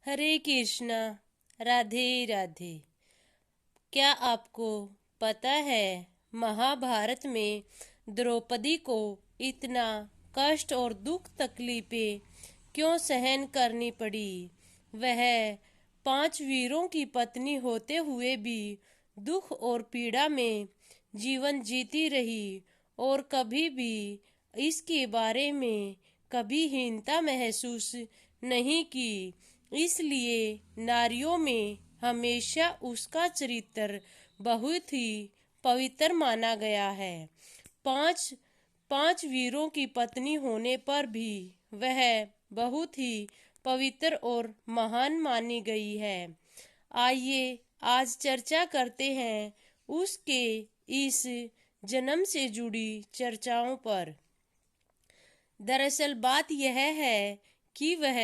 हरे कृष्णा। राधे राधे। क्या आपको पता है महाभारत में द्रौपदी को इतना कष्ट और दुख तकलीफें क्यों सहन करनी पड़ी? वह 5 वीरों की पत्नी होते हुए भी दुख और पीड़ा में जीवन जीती रही और कभी भी इसके बारे में कभी हीनता महसूस नहीं की। इसलिए नारियों में हमेशा उसका चरित्र बहुत ही पवित्र माना गया है। पांच वीरों की पत्नी होने पर भी वह बहुत ही पवित्र और महान मानी गई है। आइए आज चर्चा करते हैं उसके इस जन्म से जुड़ी चर्चाओं पर। दरअसल बात यह है कि वह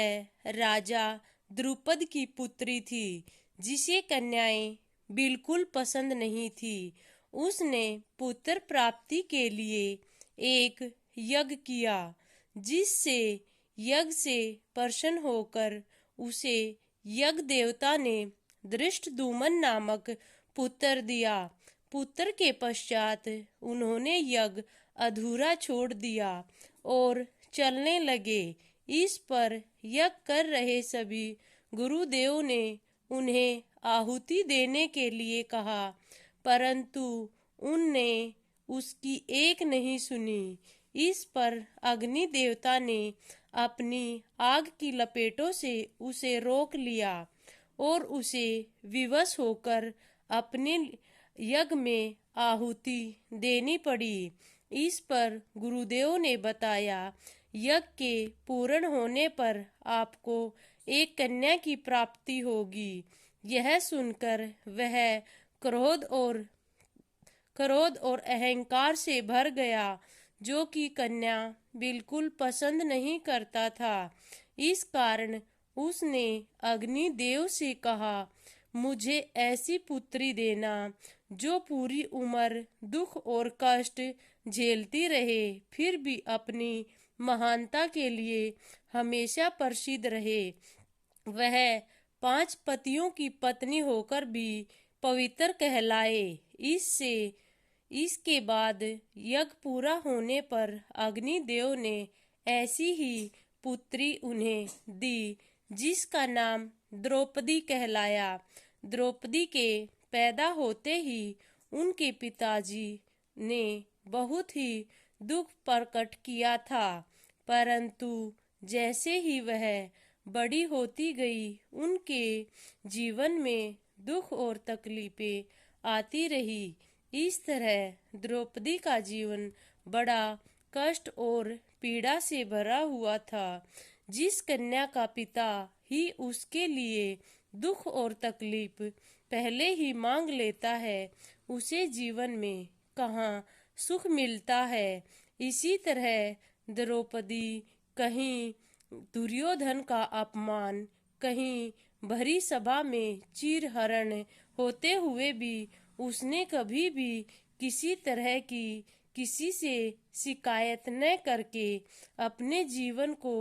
राजा द्रुपद की पुत्री थी, जिसे कन्याएं बिल्कुल पसंद नहीं थी। उसने पुत्र प्राप्ति के लिए एक यज्ञ किया, जिससे यज्ञ से प्रसन्न होकर उसे यज्ञ देवता ने धृष्टद्युम्न नामक पुत्र दिया। पुत्र के पश्चात उन्होंने यज्ञ अधूरा छोड़ दिया और चलने लगे। इस पर यज्ञ कर रहे सभी गुरुदेव ने उन्हें आहुति देने के लिए कहा, परंतु उनने उसकी एक नहीं सुनी। इस पर अग्नि देवता ने अपनी आग की लपेटों से उसे रोक लिया और उसे विवश होकर अपने यज्ञ में आहुति देनी पड़ी। इस पर गुरुदेव ने बताया, यज्ञ के पूर्ण होने पर आपको एक कन्या की प्राप्ति होगी। यह सुनकर वह क्रोध और अहंकार से भर गया, जो कि कन्या बिल्कुल पसंद नहीं करता था। इस कारण उसने अग्नि देव से कहा, मुझे ऐसी पुत्री देना जो पूरी उम्र दुख और कष्ट झेलती रहे, फिर भी अपनी महानता के लिए हमेशा प्रसिद्ध रहे। वह 5 पतियों की पत्नी होकर भी पवित्र कहलाए। इसके बाद यज्ञ पूरा होने पर अग्निदेव ने ऐसी ही पुत्री उन्हें दी, जिसका नाम द्रौपदी कहलाया। द्रौपदी के पैदा होते ही उनके पिताजी ने बहुत ही दुख प्रकट किया था, परंतु जैसे ही वह बड़ी होती गई, उनके जीवन में दुख और तकलीफें आती रही। इस तरह द्रौपदी का जीवन बड़ा कष्ट और पीड़ा से भरा हुआ था। जिस कन्या का पिता ही उसके लिए दुख और तकलीफ पहले ही मांग लेता है, उसे जीवन में कहाँ सुख मिलता है। इसी तरह द्रौपदी कहीं दुर्योधन का अपमान, कहीं भरी सभा में चीरहरण होते हुए भी उसने कभी भी किसी तरह की किसी से शिकायत न करके अपने जीवन को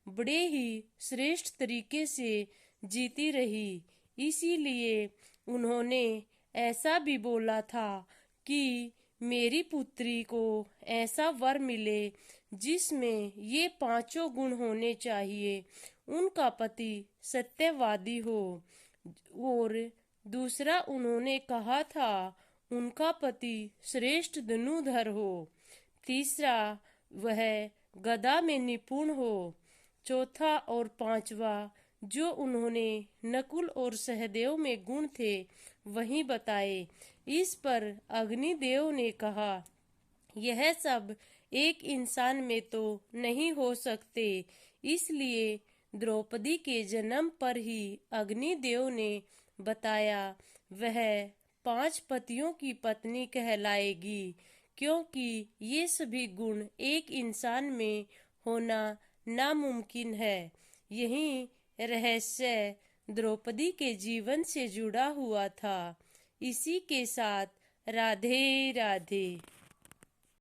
बड़े ही श्रेष्ठ तरीके से जीती रही। इसीलिए उन्होंने ऐसा भी बोला था कि मेरी पुत्री को ऐसा वर मिले जिसमें ये 5 गुण होने चाहिए। उनका पति सत्यवादी हो, और दूसरा उन्होंने कहा था उनका पति श्रेष्ठ धनुर्धर हो। तीसरा वह गदा में निपुण हो। चौथा और पांचवा जो उन्होंने नकुल और सहदेव में गुण थे वही बताए। इस पर अग्निदेव ने कहा, यह सब एक इंसान में तो नहीं हो सकते। इसलिए द्रौपदी के जन्म पर ही अग्निदेव ने बताया वह 5 पतियों की पत्नी कहलाएगी, क्योंकि ये सभी गुण एक इंसान में होना नामुमकिन है। यही रहस्य द्रौपदी के जीवन से जुड़ा हुआ था। इसी के साथ राधे राधे।